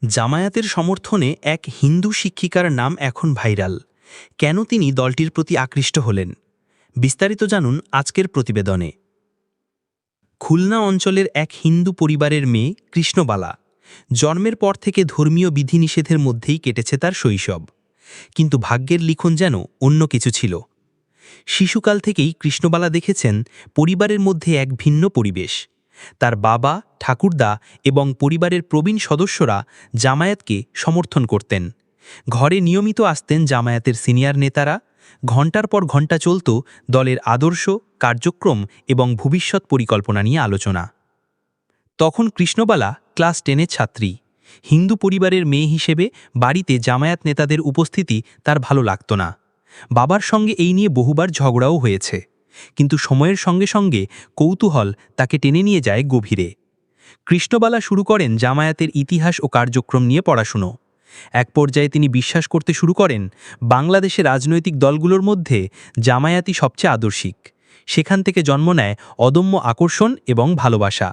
জামায়াতের সমর্থনে এক হিন্দু শিক্ষিকার নাম এখন ভাইরাল। কেন তিনি দলটির প্রতি আকৃষ্ট হলেন? বিস্তারিত জানুন আজকের প্রতিবেদনে। খুলনা অঞ্চলের এক হিন্দু পরিবারের মেয়ে কৃষ্ণবালা। জন্মের পর থেকে ধর্মীয় বিধিনিষেধের মধ্যেই কেটেছে তার শৈশব। কিন্তু ভাগ্যের লিখন যেন অন্য কিছু ছিল। শিশুকাল থেকেই কৃষ্ণবালা দেখেছেন পরিবারের মধ্যে এক ভিন্ন পরিবেশ। তার বাবা, ঠাকুরদা এবং পরিবারের প্রবীণ সদস্যরা জামায়াতকে সমর্থন করতেন। ঘরে নিয়মিত আসতেন জামায়াতের সিনিয়র নেতারা। ঘণ্টার পর ঘণ্টা চলত দলের আদর্শ, কার্যক্রম এবং ভবিষ্যৎ পরিকল্পনা নিয়ে আলোচনা। তখন কৃষ্ণবালা ক্লাস 10-এর ছাত্রী। হিন্দু পরিবারের মেয়ে হিসেবে বাড়িতে জামায়াত নেতাদের উপস্থিতি তার ভালো লাগত না। বাবার সঙ্গে এই নিয়ে বহুবার ঝগড়াও হয়েছে। কিন্তু সময়ের সঙ্গে সঙ্গে কৌতূহল তাকে টেনে নিয়ে যায় গভীরে। কৃষ্ণবালা শুরু করেন জামায়াতের ইতিহাস ও কার্যক্রম নিয়ে পড়াশুনো। এক পর্যায়ে তিনি বিশ্বাস করতে শুরু করেন বাংলাদেশের রাজনৈতিক দলগুলোর মধ্যে জামায়াতই সবচেয়ে আদর্শিক। সেখান থেকে জন্ম নেয় অদম্য আকর্ষণ এবং ভালোবাসা।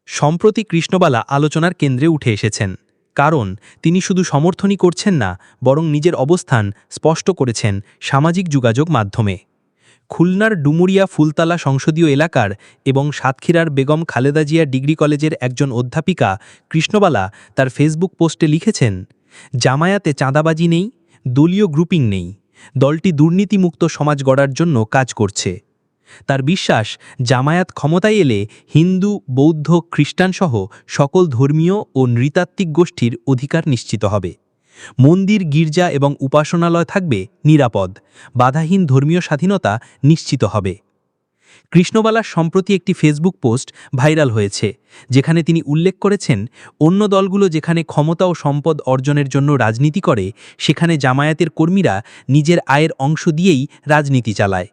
সম্প্রতি কৃষ্ণবালা আলোচনার কেন্দ্রে উঠে এসেছেন, কারণ তিনি শুধু সমর্থনই করছেন না, বরং নিজের অবস্থান স্পষ্ট করেছেন সামাজিক যোগাযোগ মাধ্যমে। খুলনার ডুমুরিয়া ফুলতলা সংসদীয় এলাকার এবং সাতক্ষীরার বেগম খালেদা জিয়া ডিগ্রি কলেজের একজন অধ্যাপিকা কৃষ্ণবালা তার ফেসবুক পোস্টে লিখেছেন, জামায়াতে চাঁদাবাজি নেই, দলীয় গ্রুপিং নেই, দলটি দুর্নীতিমুক্ত সমাজ গড়ার জন্য কাজ করছে। তার বিশ্বাস, জামায়াত ক্ষমতায় এলে হিন্দু, বৌদ্ধ, খ্রিস্টানসহ সকল ধর্মীয় ও নৃতাত্ত্বিক গোষ্ঠীর অধিকার নিশ্চিত হবে। মন্দির, গির্জা এবং উপাসনালয় থাকবে নিরাপদ, বাধাহীন ধর্মীয় স্বাধীনতা নিশ্চিত হবে। কৃষ্ণবালার সম্প্রতি একটি ফেসবুক পোস্ট ভাইরাল হয়েছে, যেখানে তিনি উল্লেখ করেছেন, অন্য দলগুলো যেখানে ক্ষমতা ও সম্পদ অর্জনের জন্য রাজনীতি করে, সেখানে জামায়াতের কর্মীরা নিজের আয়ের অংশ দিয়েই রাজনীতি চালায়।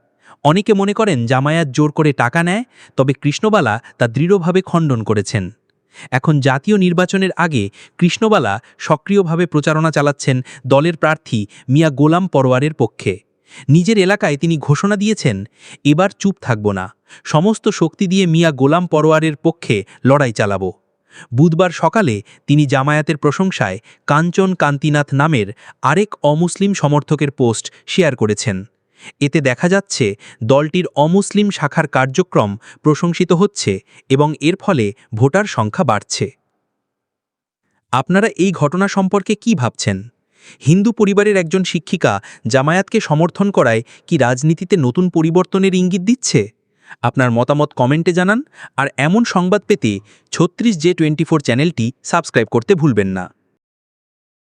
অনেকে মনে করেন জামায়াত জোর করে টাকা নেয়, তবে কৃষ্ণবালা তা দৃঢ়ভাবে খণ্ডন করেছেন। এখন জাতীয় নির্বাচনের আগে কৃষ্ণবালা সক্রিয়ভাবে প্রচারণা চালাচ্ছেন দলের প্রার্থী মিয়া গোলাম পরোয়ারের পক্ষে। নিজের এলাকায় তিনি ঘোষণা দিয়েছেন, এবার চুপ থাকব না, সমস্ত শক্তি দিয়ে মিয়া গোলাম পরোয়ারের পক্ষে লড়াই চালাব। বুধবার সকালে তিনি জামায়াতের প্রশংসায় কাঞ্চন কান্তিনাথ নামের আরেক অমুসলিম সমর্থকের পোস্ট শেয়ার করেছেন। এতে দেখা যাচ্ছে দলটির অমুসলিম শাখার কার্যক্রম প্রশংসিত হচ্ছে এবং এর ফলে ভোটার সংখ্যা বাড়ছে। আপনারা এই ঘটনা সম্পর্কে কি ভাবছেন? হিন্দু পরিবারের একজন শিক্ষিকা জামায়াতকে সমর্থন করায় কি রাজনীতিতে নতুন পরিবর্তনের ইঙ্গিত দিচ্ছে? আপনার মতামত কমেন্টে জানান, আর এমন সংবাদ পেতে 36J24 চ্যানেলটি সাবস্ক্রাইব করতে ভুলবেন না।